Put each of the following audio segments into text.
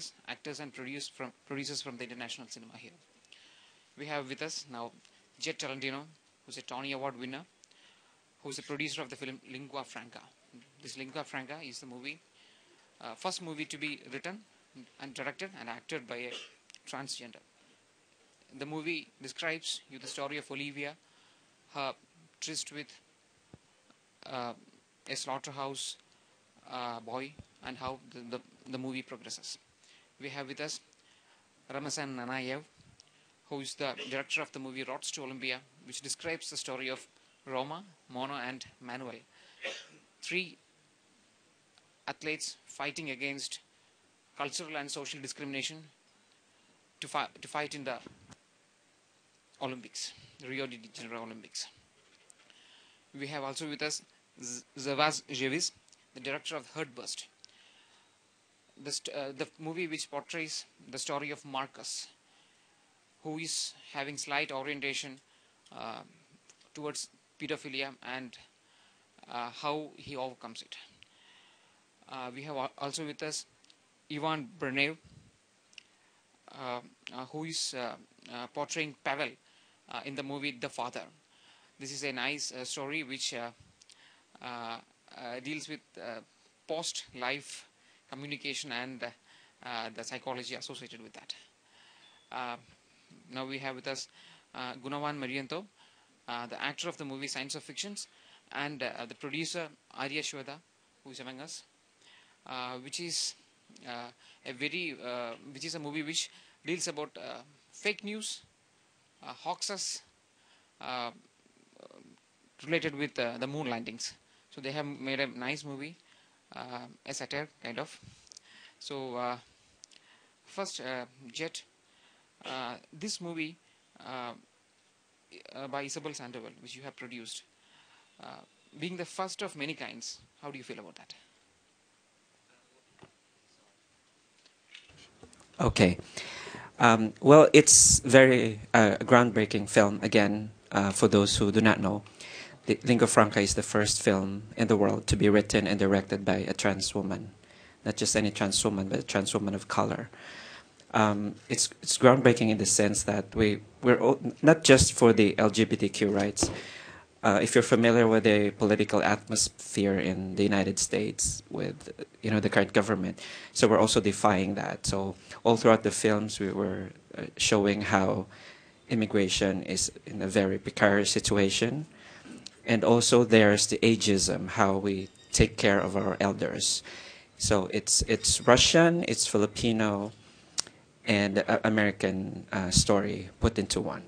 directors, actors, and producers from the international cinema here. We have with us now Jet Talentino, who's a Tony Award winner, who's the producer of the film Lingua Franca. This Lingua Franca is the first movie to be written and directed and acted by a transgender. The movie describes you the story of Olivia, her tryst with a slaughterhouse boy, and how the movie progresses. We have with us Ramazan Nanayev, who is the director of the movie Roads to Olympia, which describes the story of Roma, Mono, and Manuel, three athletes fighting against cultural and social discrimination to fight in the Olympics, the Rio de Janeiro Olympics. We have also with us Zavaz Jevis, the director of Heartburst, the movie which portrays the story of Marcus, who is having slight orientation towards pedophilia and how he overcomes it. We have also with us Ivan Bernev, who is portraying Pavel in the movie The Father. This is a nice story which deals with post-life communication and the psychology associated with that. Now we have with us Gunavan Marianto, the actor of the movie Science of Fictions, and the producer Arya Shweta, who is among us, which is a movie which deals about fake news, hoaxes related with the moon landings. So they have made a nice movie, a satire kind of. So first, Jet, this movie by Isabel Sandoval, which you have produced, being the first of many kinds, how do you feel about that? Okay. Well, it's very groundbreaking film. Again, for those who do not know, the Lingua Franca is the first film in the world to be written and directed by a trans woman. Not just any trans woman, but a trans woman of color. It's groundbreaking in the sense that we're not just for the LGBTQ rights. If you're familiar with the political atmosphere in the United States with the current government, so we're also defying that. So all throughout the films, we were showing how immigration is in a very precarious situation, and also there's the ageism, how we take care of our elders. So it's Russian, it's Filipino, and American story put into one.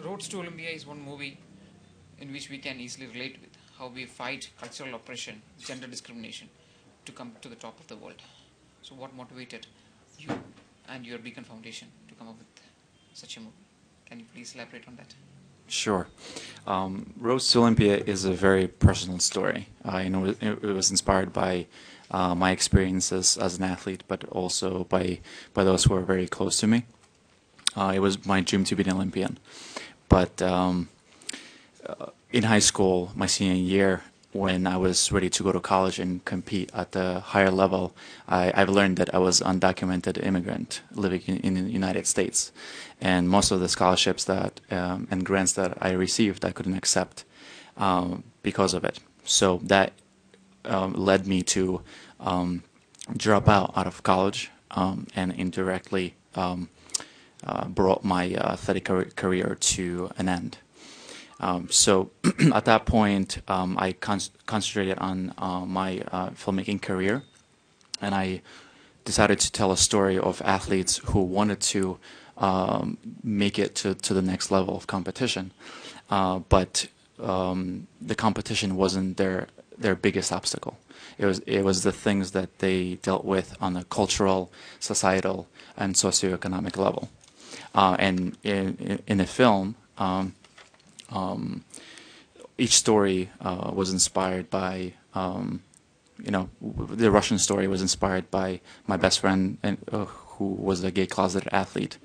Roads to Olympia is one movie in which we can easily relate with how we fight cultural oppression, gender discrimination to come to the top of the world. So what motivated you and your Beacon Foundation to come up with such a movie? Can you please elaborate on that? Sure. Roads to Olympia is a very personal story. It was inspired by my experiences as an athlete, but also by those who are very close to me. It was my dream to be an Olympian. But in high school, my senior year, when I was ready to go to college and compete at the higher level, I've learned that I was an undocumented immigrant living in the United States. And most of the scholarships and grants that I received, I couldn't accept because of it. So that led me to drop out of college and indirectly brought my athletic career to an end. So at that point, I concentrated on my filmmaking career, and I decided to tell a story of athletes who wanted to make it to the next level of competition, but the competition wasn't their biggest obstacle. It was the things that they dealt with on a cultural, societal, and socioeconomic level. And in the film, each story was inspired by, the Russian story was inspired by my best friend who was a gay closeted athlete,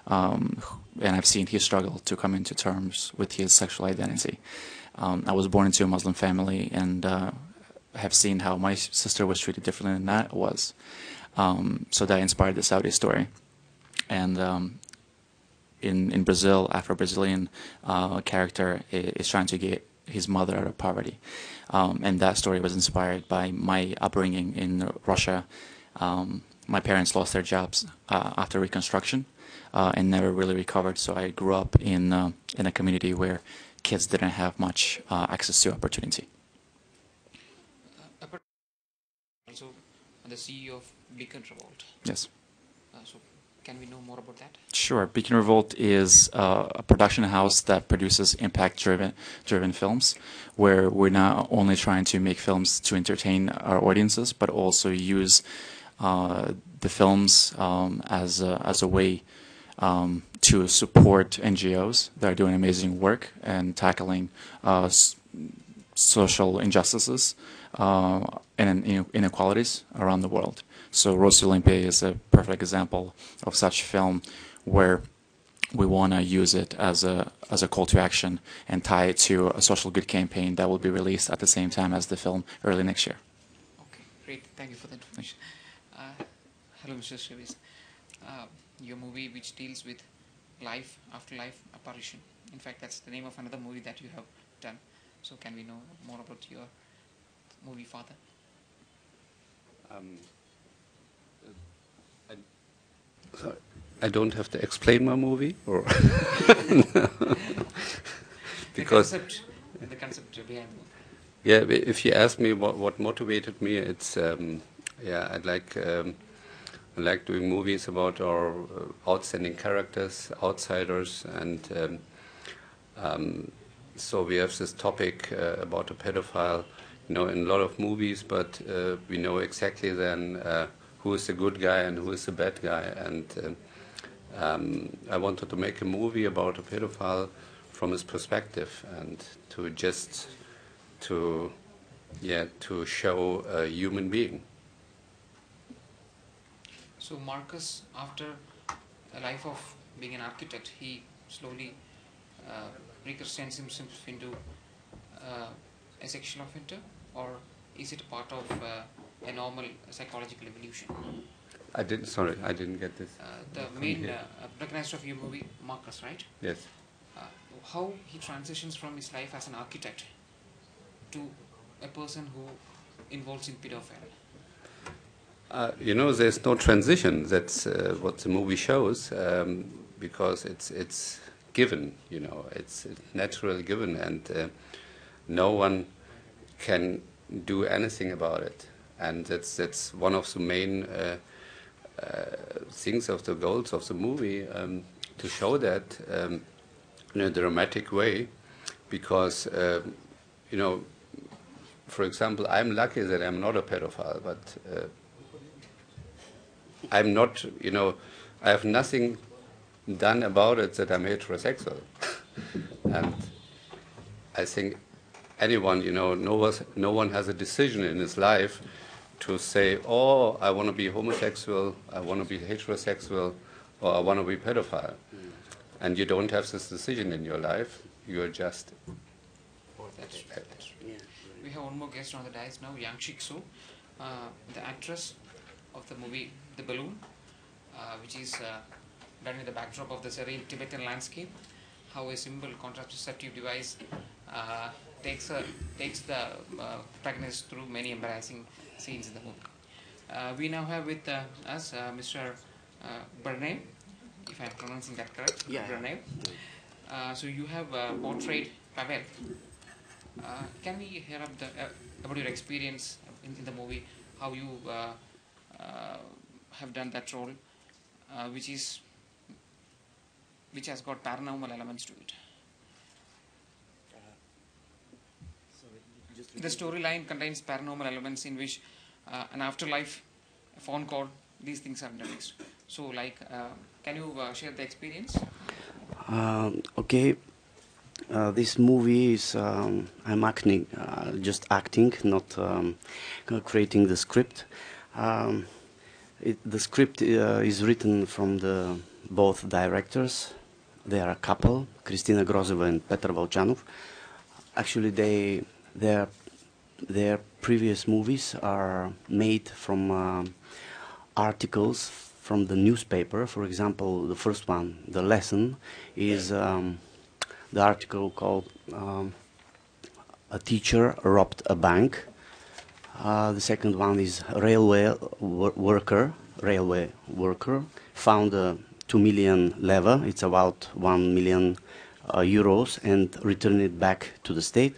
and I've seen he struggled to come into terms with his sexual identity. I was born into a Muslim family, and have seen how my sister was treated differently than that was. So that inspired the Saudi story. And in Brazil, Afro-Brazilian character is trying to get his mother out of poverty. And that story was inspired by my upbringing in Russia. My parents lost their jobs after Reconstruction and never really recovered. So I grew up in a community where kids didn't have much access to opportunity. Also, the CEO of Beacon Revolt. Yes. So, can we know more about that? Sure. Beacon Revolt is a production house that produces impact-driven films, where we're not only trying to make films to entertain our audiences, but also use the films as a way to support NGOs that are doing amazing work and tackling social injustices and inequalities around the world. So Rossi Olympia is a perfect example of such film where we want to use it as a call to action and tie it to a social good campaign that will be released at the same time as the film early next year. Okay, great. Thank you for the information. Hello, Mr. Shevis. Your movie which deals with life, afterlife, apparition. In fact, that's the name of another movie that you have done. So can we know more about your movie, Father? Sorry, I don't have to explain my movie, or because the concept behind it. yeah, if you ask me what motivated me, it's yeah, I like doing movies about our outstanding characters, outsiders, and so we have this topic about a pedophile, in a lot of movies, but we know exactly then who is the good guy and who is the bad guy, and I wanted to make a movie about a pedophile from his perspective, and to show a human being. So Marcus, after a life of being an architect, he slowly reconsents himself into a sexual offender, or is it part of a normal psychological evolution? I didn't get this. The main protagonist of your movie, Marcus, right? Yes. How he transitions from his life as an architect to a person who involves in pedophile. There's no transition. That's what the movie shows, because it's given. It's natural given, and no one can do anything about it. And that's one of the main things of the goals of the movie, to show that in a dramatic way, because for example, I'm lucky that I'm not a pedophile, but I'm not, I have nothing done about it that I'm heterosexual. And I think anyone, no one has a decision in his life to say, oh, I want to be homosexual, I want to be heterosexual, or I want to be pedophile. And you don't have this decision in your life. You're just... That's true. Yeah. We have one more guest on the dais now, Yang Shik-soo, the actress of the movie The Balloon, which is done in the backdrop of the serene Tibetan landscape. How a simple contraceptive device takes the pregnancy through many embarrassing scenes in the movie. We now have with us Mr. Bernaim, if I'm pronouncing that correct. Yeah. Bernaim. So you have portrayed Pavel. Can we hear about your experience in the movie, how you have done that role, which has got paranormal elements to it? The storyline contains paranormal elements in which an afterlife, a phone call, these things are introduced. So, can you share the experience? Okay. This movie is I'm acting, just acting, not creating the script. The script is written from both directors. They are a couple, Kristina Grozeva and Petr Volchanov. Actually, they are their previous movies are made from articles from the newspaper. For example, the first one, The Lesson, is the article called A Teacher Robbed a Bank. The second one is Railway Worker found a 2 million lever, it's about 1 million euros, and returned it back to the state.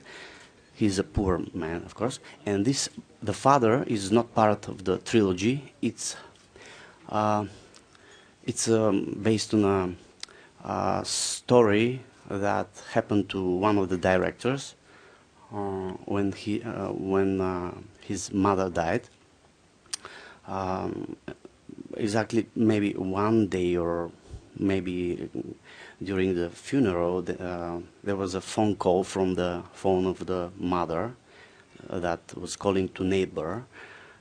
He's a poor man, of course, and the father is not part of the trilogy. It's based on a story that happened to one of the directors when his mother died. Exactly, maybe one day or maybe during the funeral, there was a phone call from the phone of the mother that was calling to neighbor,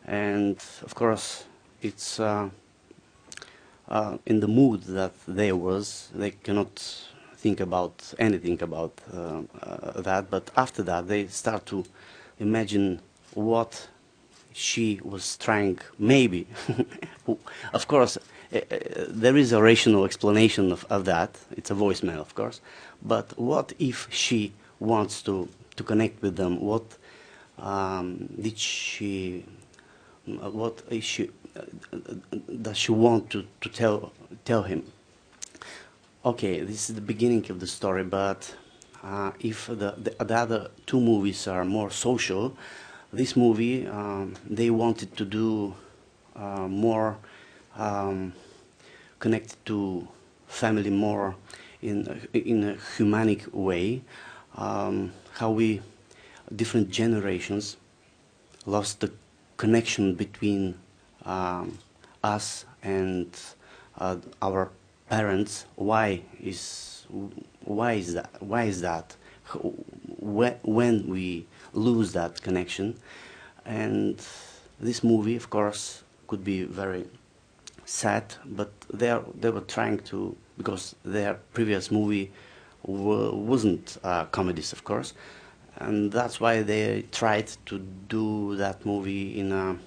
and of course it's in the mood that they cannot think about anything about that, but after that they start to imagine what she was trying, maybe. Of course, there is a rational explanation of that. It's a voicemail, of course. But what if she wants to connect with them? What did she? What is she? Does she want to tell him? Okay, this is the beginning of the story. But if the other two movies are more social, this movie, they wanted to do more connected to family, more in a humanic way. How we, different generations, lost the connection between us and our parents. Why is that? Why is that? When we lose that connection, and this movie, of course, could be very sad, but they were trying to, because their previous movie wasn't comedies, of course, and that's why they tried to do that movie in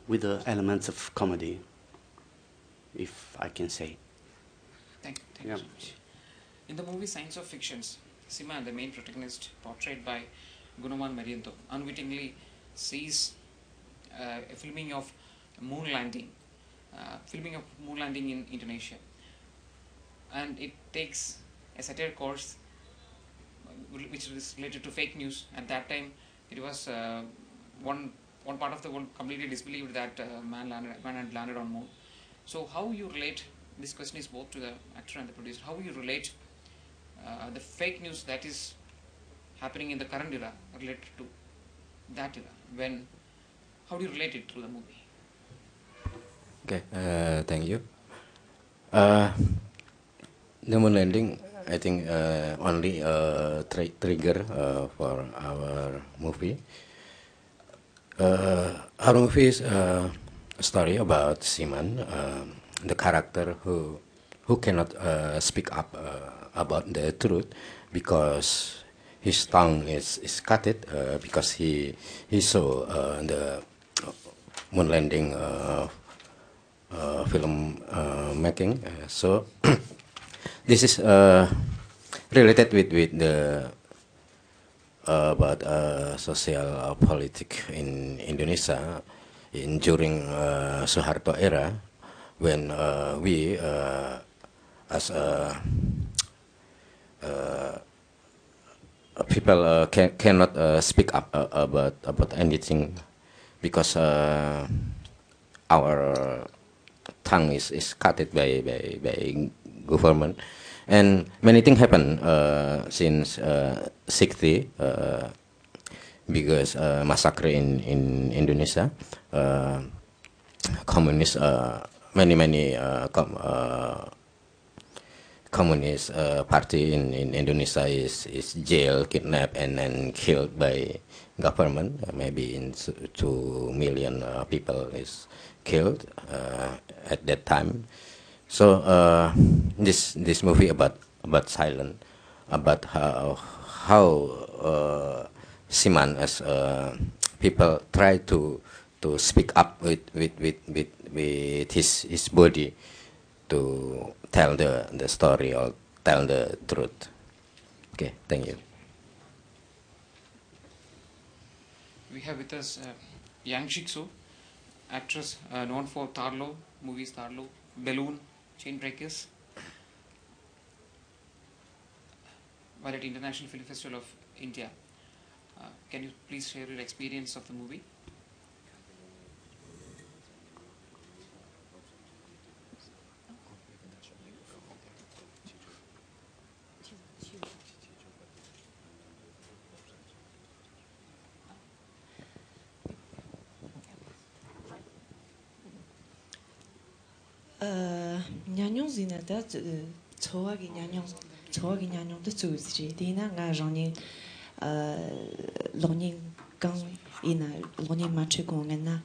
with the elements of comedy, if I can say. Thank you so much. In the movie Science of Fictions, Sima, the main protagonist, portrayed by Gunawan Marianto, unwittingly sees a filming of moon landing in Indonesia, and it takes a satire course which is related to fake news. At that time, it was one part of the world completely disbelieved that man had landed on moon. So how you relate? This question is both to the actor and the producer. How you relate the fake news that is happening in the current era related to that era? How do you relate it to the movie? Okay, thank you. The moon landing, I think, only a trigger for our movie. Our movie is a story about Simon, the character who cannot speak up about the truth because his tongue is cut it because he saw the moon landing film making. So this is related with the about social politics in Indonesia during Soeharto era, when we as people cannot speak up about anything because our tongue is cut it by government, and many things happen since 60 because massacre in Indonesia, communist many communist party in Indonesia is jailed, kidnapped, and then killed by government. Maybe in 2 million people is killed at that time. So this movie about silence, about how Siman as people try to speak up with his body to tell the story or tell the truth. Okay, thank you. We have with us Yang Shiksu, actress known for Tarlo, movies Tarlo, Balloon, Chain Breakers, while at International Film Festival of India. Can you please share your experience of the movie? Nyanyong zina da chowa gi nyanyong da zu zri dina nga rani loni gang ina loni machi gong na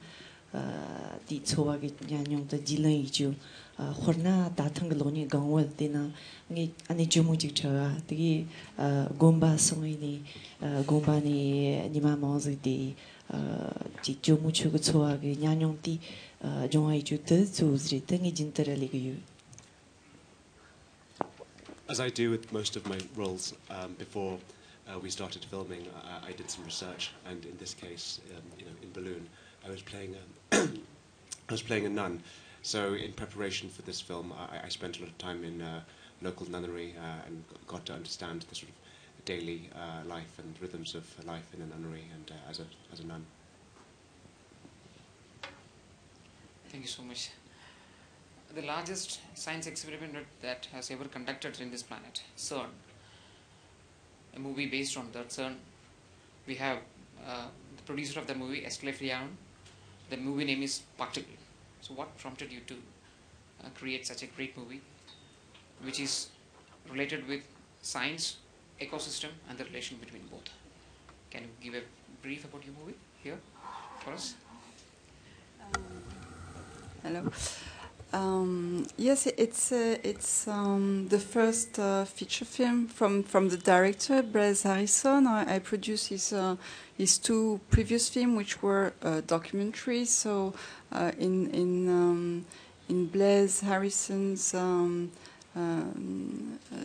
di chowa gi nyanyong da dilan iju horna da tang loni gang wal dina ngi ani jumu ji chawa di gomba songi ni gomba ni nima mozi di ji jumu chu gu chowa gi nyanyong di As I do with most of my roles, before we started filming, I did some research, and in this case, in Balloon, I was playing a nun. So in preparation for this film, I spent a lot of time in local nunnery and got to understand the sort of daily life and rhythms of life in a nunnery and as a nun. Thank you so much. The largest science experiment that has ever conducted in this planet, CERN. A movie based on that CERN. We have the producer of the movie, Esclefrian. The movie name is Particle. So what prompted you to create such a great movie, which is related with science, ecosystem, and the relation between both? Can you give a brief about your movie here for us? Hello. Yes, it's the first feature film from the director Blaise Harrison. I produced his two previous films, which were documentaries. So in Blaise Harrison's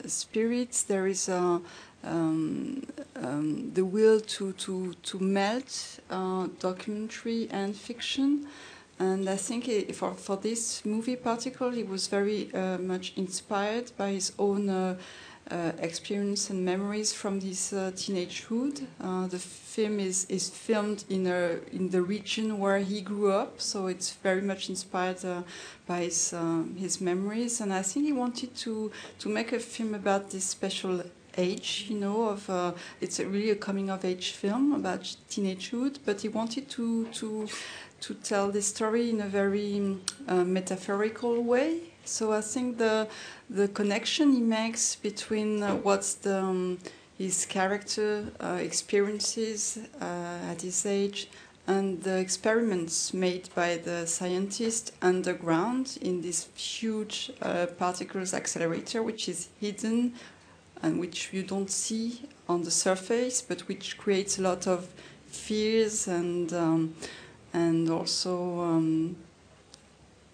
spirits, there is the will to melt documentary and fiction. And I think for this movie particularly, he was very much inspired by his own experience and memories from his teenagehood. The film is filmed in the region where he grew up, so it's very much inspired by his memories. And I think he wanted to make a film about this special age, it's really a coming of age film about teenagehood, but he wanted to tell this story in a very metaphorical way. So I think the connection he makes between what's his character experiences at his age and the experiments made by the scientists underground in this huge particles accelerator, which is hidden and which you don't see on the surface, but which creates a lot of fears and also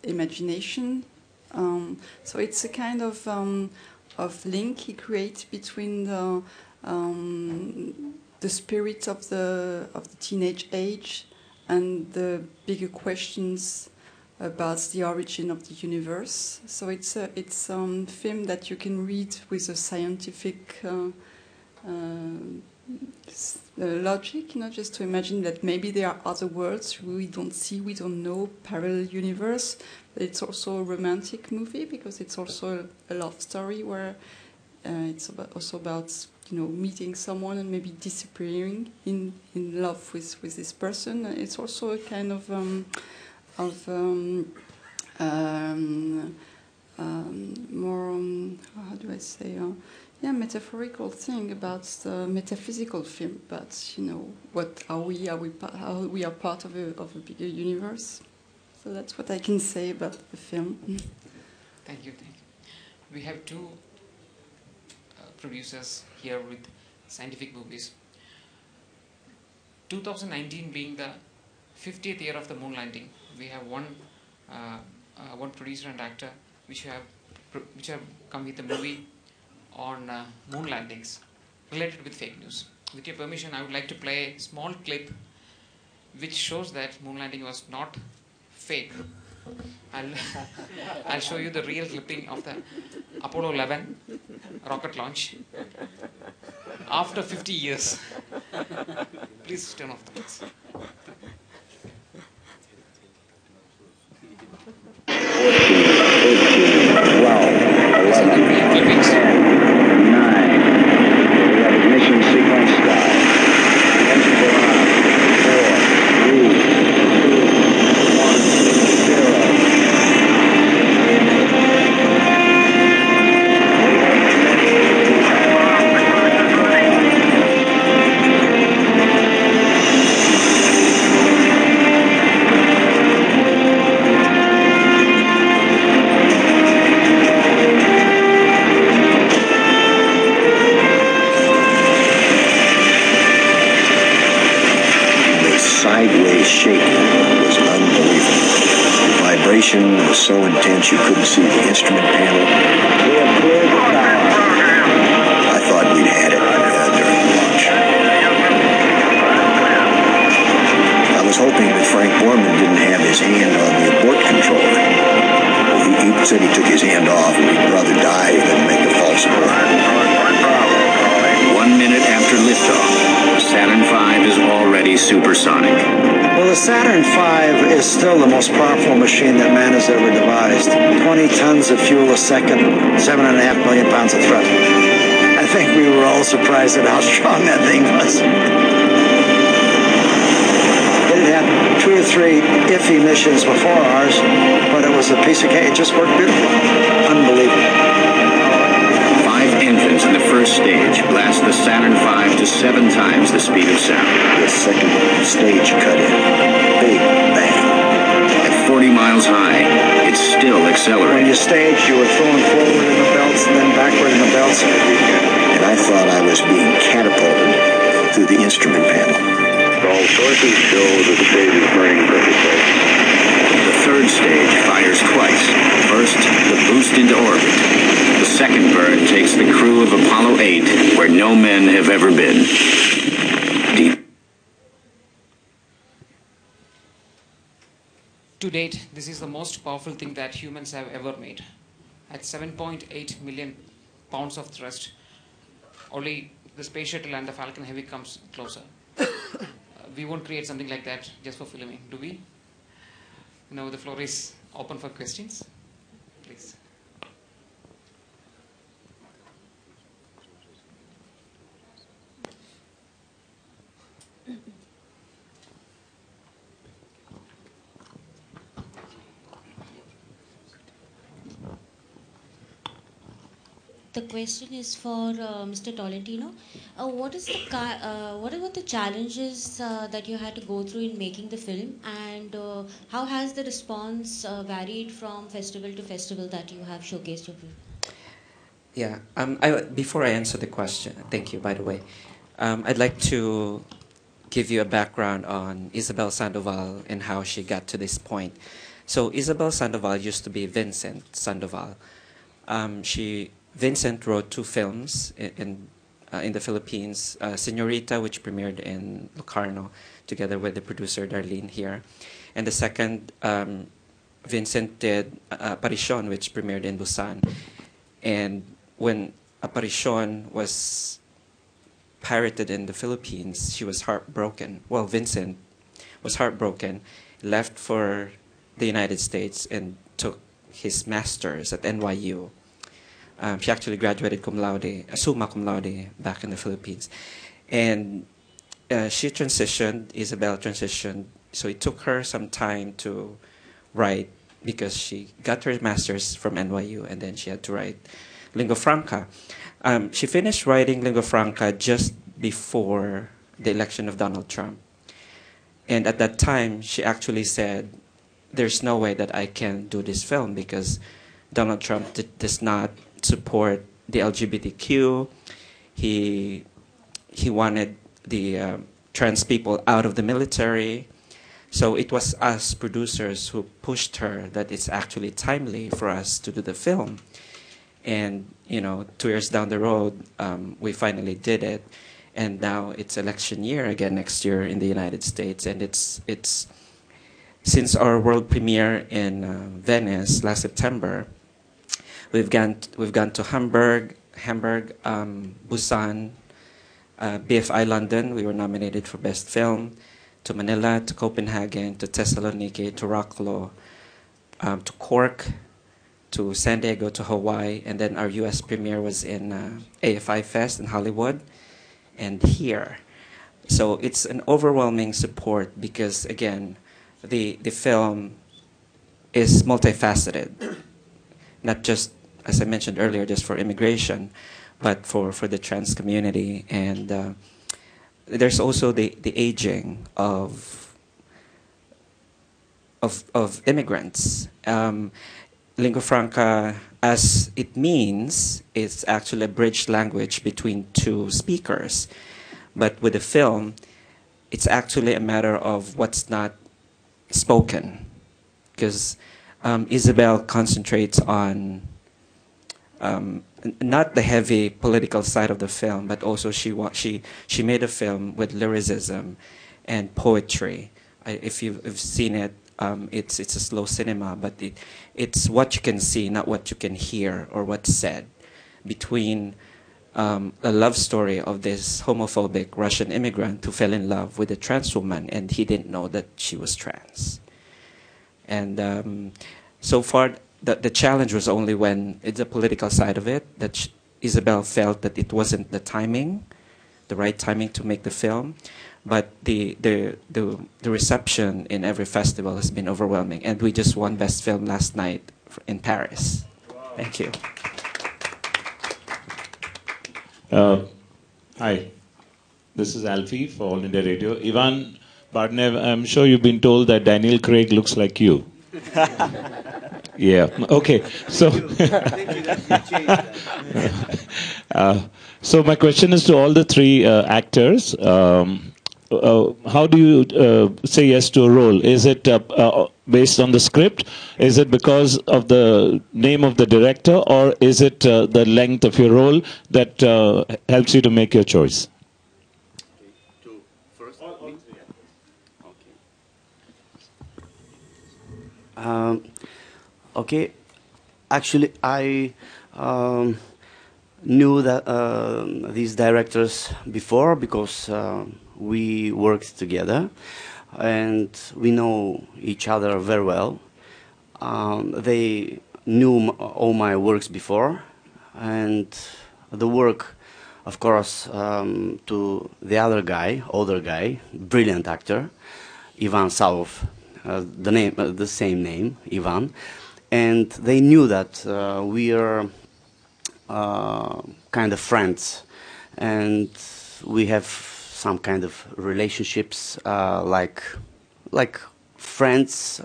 imagination. So it's a kind of link he creates between the spirit of the teenage age and the bigger questions about the origin of the universe. So it's a film that you can read with a scientific logic, just to imagine that maybe there are other worlds we don't see, we don't know, parallel universe. But it's also a romantic movie because it's also a love story where it's also about meeting someone and maybe disappearing in love with this person. It's also a kind of more how do I say metaphorical thing about the metaphysical film, but what are we how we are part of a bigger universe. So that's what I can say about the film. Thank you. We have two producers here with scientific movies. 2019 being the 50th year of the moon landing, we have one producer and actor which have come with a movie on moon landings related with fake news. With your permission, I would like to play a small clip which shows that moon landing was not fake. I'll show you the real clipping of the Apollo 11 rocket launch after 50 years. Please turn off the lights. These are the real clippings. 9. We have ignition sequence start. Engines are on. 4, 3, 2, 1, 0. Sideways shaking was unbelievable. The vibration was so intense you couldn't see the instrument panel. I thought we'd had it during launch. I was hoping that Frank Borman didn't have his hand on the abort controller. He said he took his hand off and he'd rather die than make a false abort. 1 minute after liftoff, the Saturn V is already supersonic. Well, the Saturn V is still the most powerful machine that man has ever devised. 20 tons of fuel a second, 7.5 million pounds of thrust. I think we were all surprised at how strong that thing was. It had 2 or 3 iffy missions before ours, but it was a piece of cake. It just worked beautifully. Unbelievable. 5 engines in the first stage blast the Saturn V to 7 times the speed of sound. The second stage cut in. Big bang. At 40 miles high, it's still accelerating. When you stage, you were thrown forward in the belts and then backward in the belts. And I thought I was being catapulted through the instrument panel. All sources show that the stage is burning perfectly. The third stage fires twice. First, the boost into orbit. The second burn takes the crew of Apollo 8 where no men have ever been. Deep. To date, this is the most powerful thing that humans have ever made. At 7.8 million pounds of thrust, only the Space Shuttle and the Falcon Heavy comes closer. We won't create something like that just for filming, do we? Now the floor is open for questions. Please. The question is for Mr. Tolentino. What were the challenges that you had to go through in making the film, and how has the response varied from festival to festival that you have showcased your film? Yeah. Before I answer the question, thank you, by the way. I'd like to give you a background on Isabel Sandoval and how she got to this point. So Isabel Sandoval used to be Vincent Sandoval. Vincent wrote 2 films in the Philippines, Señorita, which premiered in Locarno, together with the producer Darlene here. And the second, Vincent did Aparición, which premiered in Busan. And when Aparición was pirated in the Philippines, she was heartbroken. Well, Vincent was heartbroken, left for the United States and took his master's at NYU. She actually graduated cum laude, summa cum laude, back in the Philippines. And she transitioned, Isabel transitioned, so it took her some time to write because she got her master's from NYU and then she had to write Lingua Franca. She finished writing Lingua Franca just before the election of Donald Trump. And at that time, she actually said, there's no way that I can do this film because Donald Trump does not support the LGBTQ. He wanted the trans people out of the military. So it was us producers who pushed her that it's actually timely for us to do the film. And, 2 years down the road, we finally did it. And now it's election year again next year in the United States. And it's since our world premiere in Venice last September, we've gone to Hamburg, Busan, BFI London. We were nominated for Best Film. To Manila, to Copenhagen, to Thessaloniki, to Rocklo, to Cork, to San Diego, to Hawaii, and then our U.S. premiere was in AFI Fest in Hollywood, and here. So it's an overwhelming support because, again, the film is multifaceted, not just, as I mentioned earlier, just for immigration, but for the trans community. And there's also the aging of immigrants. Lingua franca, as it means, is actually a bridge language between two speakers. But with the film, it's actually a matter of what's not spoken. Because Isabel concentrates on not the heavy political side of the film, but also she made a film with lyricism and poetry. If you've seen it, it's a slow cinema, but it's what you can see, not what you can hear or what's said, between a love story of this homophobic Russian immigrant who fell in love with a trans woman and he didn't know that she was trans. And so far, the challenge was only when it's the political side of it, that Isabel felt that it wasn't the right timing to make the film. But the reception in every festival has been overwhelming. And we just won Best Film last night in Paris. Wow. Thank you. Hi, this is Alfie for All India Radio. Ivan Bardnev, I'm sure you've been told that Daniel Craig looks like you. Yeah. Okay. So, so my question is to all the three actors. How do you say yes to a role? Is it based on the script? Is it because of the name of the director, or is it the length of your role that helps you to make your choice? Okay, actually, I knew that these directors before because we worked together, and we know each other very well. They knew all my works before, and the work, of course, to the older guy, brilliant actor, Ivan Sauf. The same name, Ivan, and they knew that we are kind of friends, and we have some kind of relationships like friends,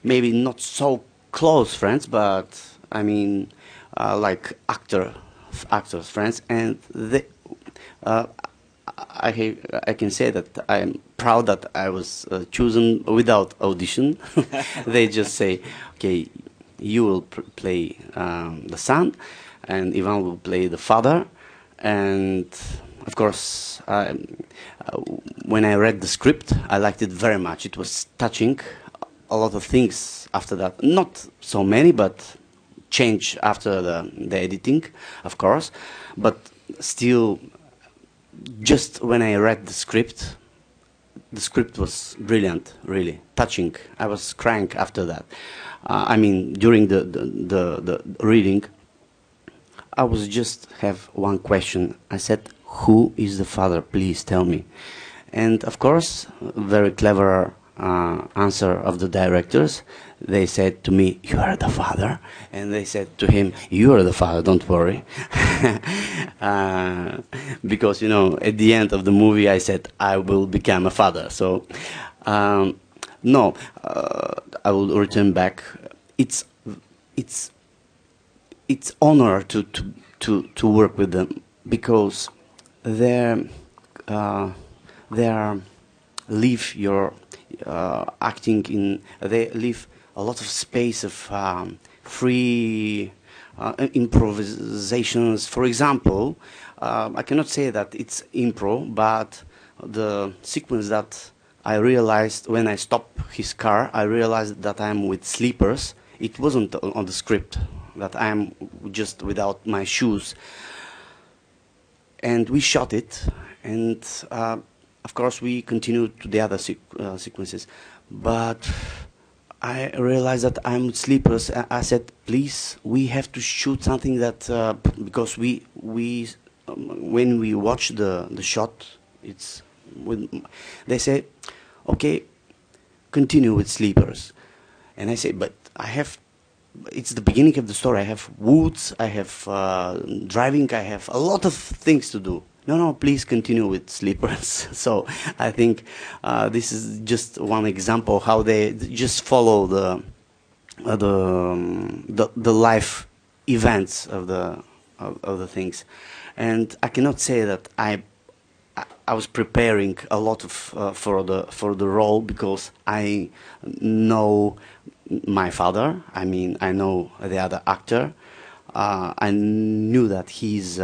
maybe not so close friends, but I mean like actors friends, and they. I can say that I'm proud that I was chosen without audition. They just say, okay, you will play the son, and Ivan will play the father. And of course, when I read the script, I liked it very much. It was touching. A lot of things after that, not so many, but change after the editing, of course, but still. Just when I read the script was brilliant, really touching. I was crying after that. I mean, during the reading, I was just have one question. I said, "Who is the father? Please tell me." And of course, very clever answer of the directors. They said to me, "You are the father," and they said to him, "You are the father. Don't worry." Because at the end of the movie, I said I will become a father. So no, I will return back. It's honor to work with them because their they leave your acting in. They leave a lot of space of free improvisations. For example, I cannot say that it's improv, but the sequence that I realized when I stopped his car, I realized that I'm with slippers. It wasn't on the script that I'm just without my shoes. And we shot it, and of course we continued to the other sequences. But I realized that I'm with slippers. I said, please, we have to shoot something that, because when we watch the shot, it's they say, okay, continue with slippers. And I say, but it's the beginning of the story. I have woods, I have driving, I have a lot of things to do. No, please continue with slippers. So I think this is just one example how they just follow the life events of the things. And I cannot say that I was preparing a lot of for the role, because I know my father. I mean, I know the other actor. I knew that he's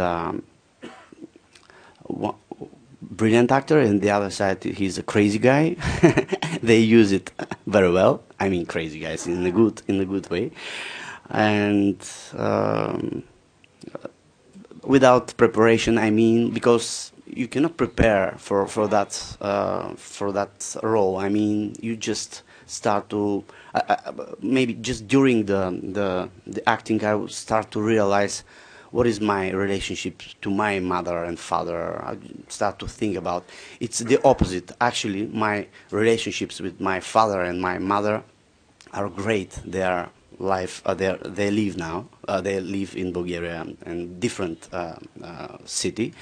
brilliant actor, and the other side he's a crazy guy. They use it very well. I mean, crazy guys in a good way. And without preparation, I mean, because you cannot prepare for that role. I mean, you just start to maybe just during the acting, I would start to realize what is my relationship to my mother and father. I start to think about it's the opposite. Actually, my relationships with my father and my mother are great. They are they live now. They live in Bulgaria and different city.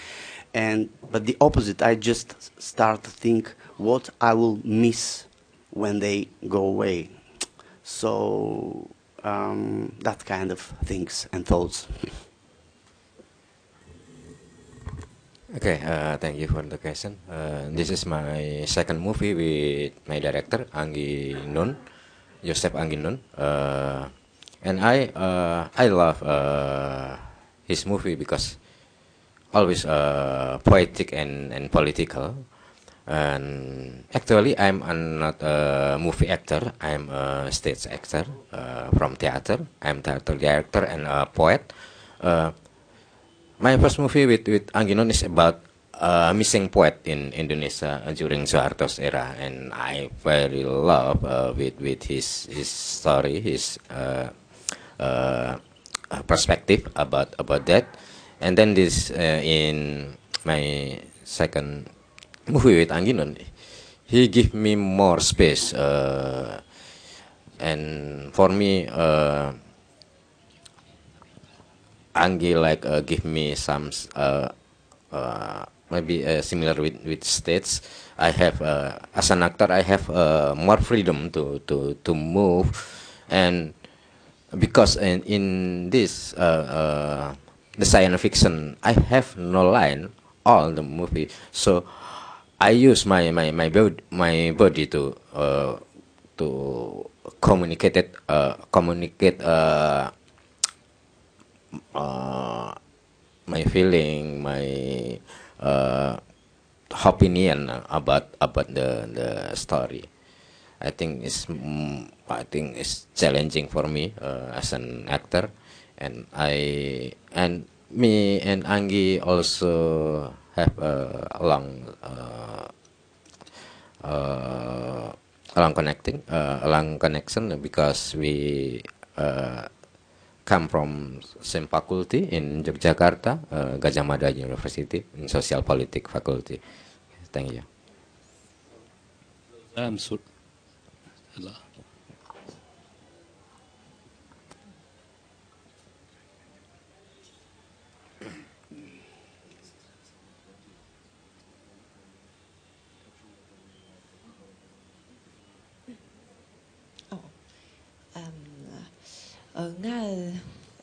But the opposite, I just start to think what I will miss when they go away. So that kind of things and thoughts. Okay, thank you for the question. This is my second movie with my director, Anggi Nun, Joseph Anggi Nun. And I love his movie because always poetic and political. And actually, I'm not a movie actor. I'm a stage actor from theater. I'm theater director and a poet. My first movie with Anggi Nun is about a missing poet in Indonesia during Soeharto's era, and I very love with his story, his perspective about that. And then this in my second movie with Anggi Nun, he give me more space, and for me, Anggi give me some maybe similar with stage. I have as an actor, I have more freedom to move, and because in this the science fiction, I have no line all the movie, so I use my body to communicate my feeling, my opinion about the story. I think it's challenging for me as an actor, and me and Anggi also have a long connection because we come from same faculty in Yogyakarta, Gajah Mada University, in Social Politics faculty. Thank you. nga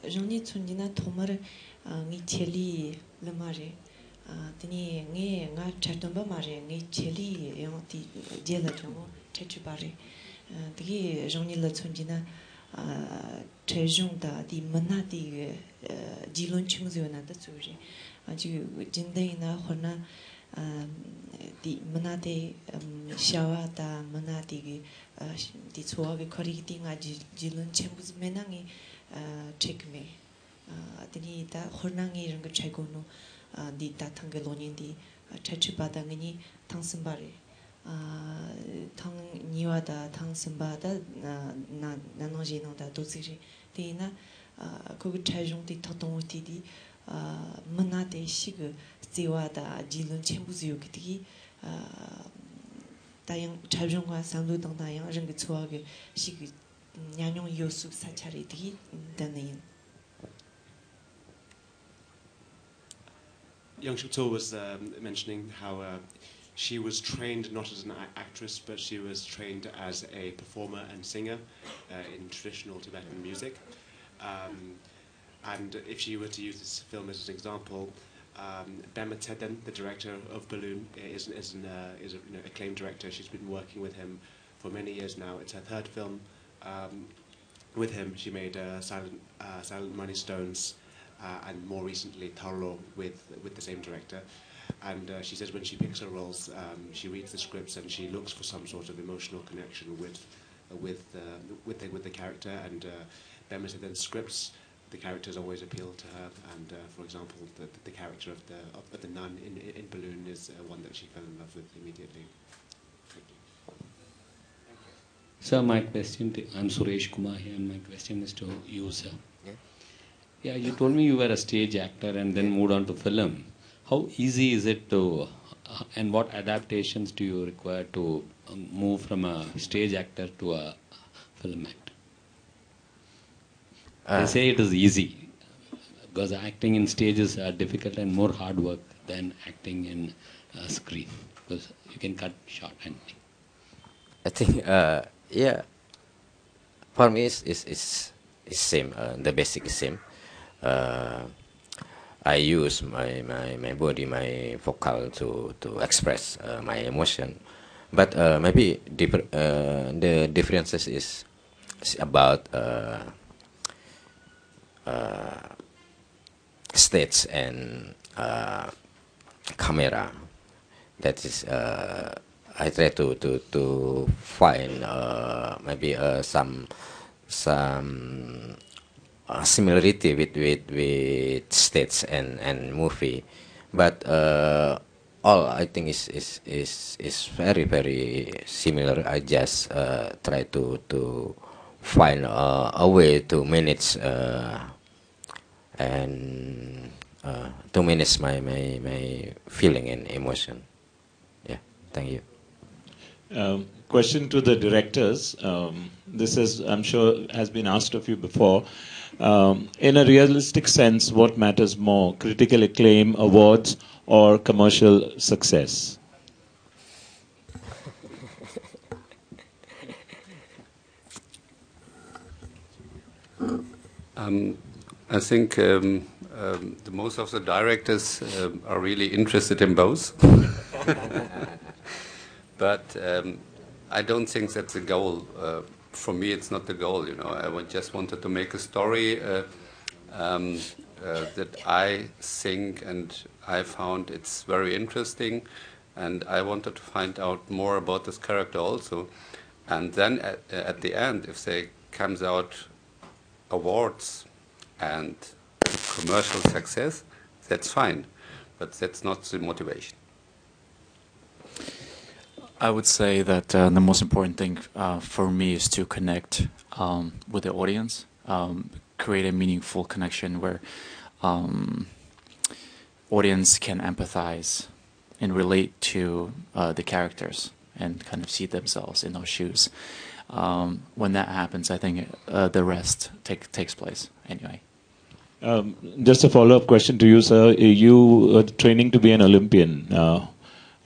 joni tsunina tomar ngi cheli lemare Tini nge nga chatumba mare nge cheli yang ti jela jongo chechu bare. Tigi jongni la chunjina chejung da di mana di jilun chungzyo na da tsuri. Ji jindai na horna di mana de shawa da mana di tsuwa ge kori di nga jilun chembuz menangi chekme. Tini da horna nge ranga chegono di datang gelonin di chachu badangini tang sembare tang niwa da tang semba da na nangji no da doziri di na ko chajong di totong ti di mana de sig ziwa da jilun chenbu ziyo ki da yang chajong wa samlu dang da yang reng ge chua ge sig nyanyong yosu sachari di da ne Young Shuk-to was mentioning how she was trained not as an actress, but she was trained as a performer and singer in traditional Tibetan music. And if she were to use this film as an example, Bema Teden, the director of Balloon, is an acclaimed director. She's been working with him for many years now. It's her third film with him. She made Silent Money Stones, and more recently Tarlo with the same director. And she says when she picks her roles, she reads the scripts and she looks for some sort of emotional connection with the character. And Bema then scripts, the characters always appeal to her. And for example, the character of the nun in Balloon is one that she fell in love with immediately. Sir, my question, I'm Suresh Kumar here, and my question is to you, sir. Yeah, you told me you were a stage actor and then moved on to film. How easy is it to, and what adaptations do you require to move from a stage actor to a film actor? They say it is easy, because acting in stages are difficult and more hard work than acting in a screen, because you can cut short and I think, yeah, for me it's same, the basic is same. I use my body, my vocal to express my emotion, but maybe the differences is about stage and camera. That is, I try to find maybe some similarity with stage and movie, but all I think is very similar. I just try to find a way to manage and to manage my feeling and emotion. Yeah, thank you. Question to the directors. This is, I'm sure, has been asked of you before. In a realistic sense, what matters more, critical acclaim, awards, or commercial success? I think the most of the directors are really interested in both. But I don't think that's the goal. For me, it's not the goal. You know, I just wanted to make a story that I think and I found it's very interesting, and I wanted to find out more about this character also. And then at the end, if there comes out awards and commercial success, that's fine, but that's not the motivation. I would say that the most important thing for me is to connect with the audience, create a meaningful connection where audience can empathize and relate to the characters and kind of see themselves in those shoes. When that happens, I think the rest takes place anyway. Just a follow-up question to you, sir. You are training to be an Olympian.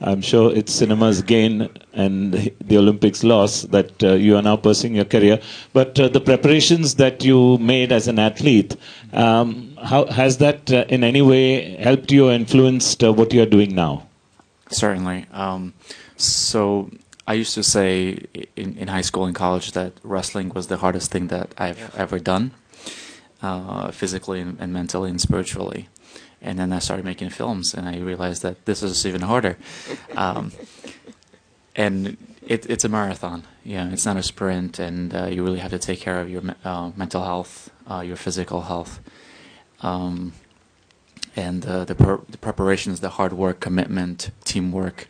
I'm sure it's cinema's gain and the Olympics' loss that you are now pursuing your career. But the preparations that you made as an athlete, how has that in any way helped you or influenced what you are doing now? Certainly. So I used to say in high school and college that wrestling was the hardest thing that I've ever done, physically and mentally and spiritually. And then I started making films, and I realized that this is even harder. And it's a marathon. Yeah, it's not a sprint, and you really have to take care of your mental health, your physical health, and the preparations, the hard work, commitment, teamwork,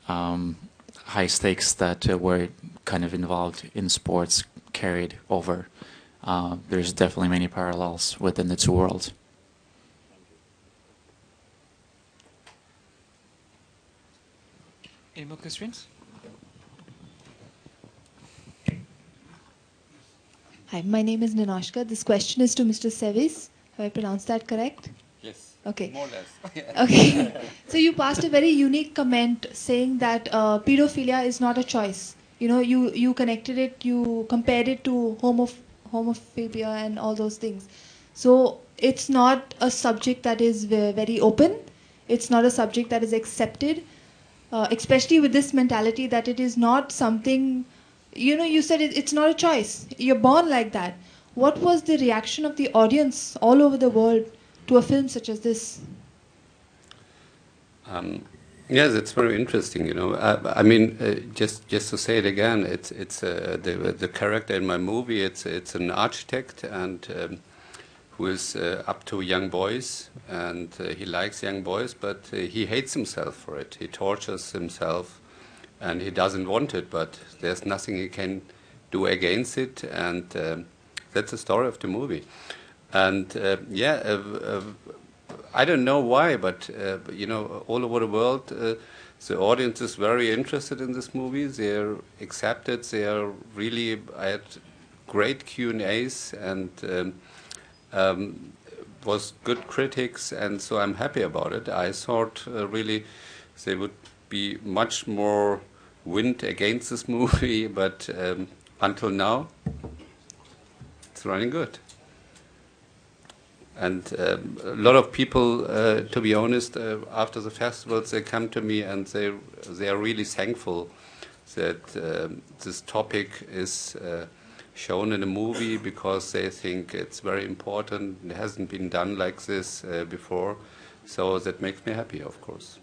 high stakes that were kind of involved in sports carried over. There's definitely many parallels within the two worlds. Any more questions? Hi, my name is Ninashka. This question is to Mr. Sevis. Have I pronounced that correct? Yes. Okay. More or less. Okay. So you passed a very unique comment saying that pedophilia is not a choice. You know, you connected it, you compared it to homophobia and all those things. So it's not a subject that is very open. It's not a subject that is accepted, especially with this mentality that it is not something, you know, you said it's not a choice. You're born like that. What was the reaction of the audience all over the world to a film such as this? Yes, it's very interesting. You know, I mean, just to say it again, it's the character in my movie. It's an architect and who is up to young boys, and he likes young boys, but he hates himself for it. He tortures himself, and he doesn't want it. But there's nothing he can do against it, and that's the story of the movie. And I don't know why, but you know, all over the world, the audience is very interested in this movie. They're accepted. They are really. I had great Q&As and was good critics, and so I'm happy about it. I thought really there would be much more wind against this movie, but until now, it's running good. And a lot of people, to be honest, after the festivals, they come to me and they are really thankful that this topic is shown in a movie, because they think it's very important. It hasn't been done like this before, so that makes me happy, of course.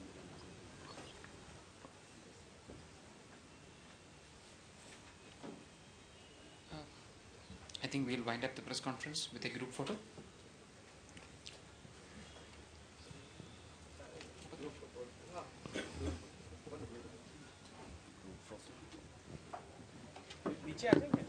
I think we'll wind up the press conference with a group photo. नीचे आ जाएंगे